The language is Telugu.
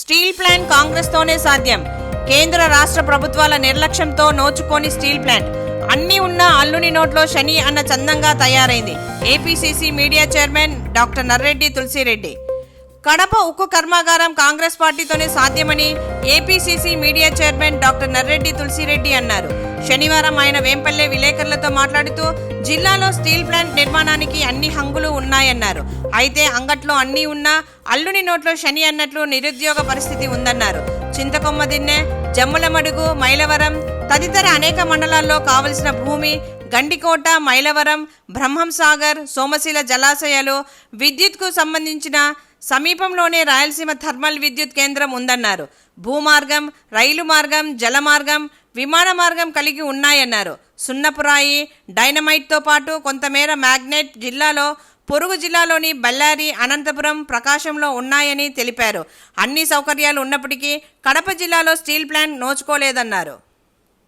స్టీల్ ప్లాంట్ కాంగ్రెస్ తోనే సాధ్యం. కేంద్ర రాష్ట్ర ప్రభుత్వాల నిర్లక్ష్యంతో నోచుకోని స్టీల్ ప్లాంట్ అన్నీ ఉన్న అల్లుని నోట్లో శని అన్న చందంగా తయారైంది. APCC media chairman doctor Narreddy Tulasireddy. Kadapa ఉక్కు కర్మాగారం కాంగ్రెస్ పార్టీతోనే సాధ్యమని APCC media chairman doctor Narreddy Tulasireddy అన్నారు. శనివారం ఆయన వేంపల్లె విలేకరులతో మాట్లాడుతూ జిల్లాలో స్టీల్ ప్లాంట్ నిర్మాణానికి అన్ని హంగులు ఉన్నాయన్నారు. అయితే అంగట్లో అన్నీ ఉన్నా అల్లుని నోట్లో శని అన్నట్లు నిరుద్యోగ పరిస్థితి ఉందన్నారు. చింతకొమ్మదిన్నె, జమ్ములమడుగు, మైలవరం తదితర అనేక మండలాల్లో కావలసిన భూమి, గండికోట, మైలవరం, బ్రహ్మంసాగర్, సోమశిల జలాశయాలు, విద్యుత్కు సంబంధించిన సమీపంలోనే రాయలసీమ థర్మల్ విద్యుత్ కేంద్రం ఉందన్నారు. భూమార్గం, రైలు మార్గం, జల మార్గం, విమాన మార్గం కలిగి ఉన్నాయన్నారు. సున్నపురాయి, డైనమైట్తో పాటు కొంతమేర మ్యాగ్నెట్ జిల్లాలో పొరుగు జిల్లాలోని బళ్ళారి, అనంతపురం, ప్రకాశంలో ఉన్నాయని తెలిపారు. అన్ని సౌకర్యాలు ఉన్నప్పటికీ కడప జిల్లాలో స్టీల్ ప్లాంట్ నోచుకోలేదన్నారు.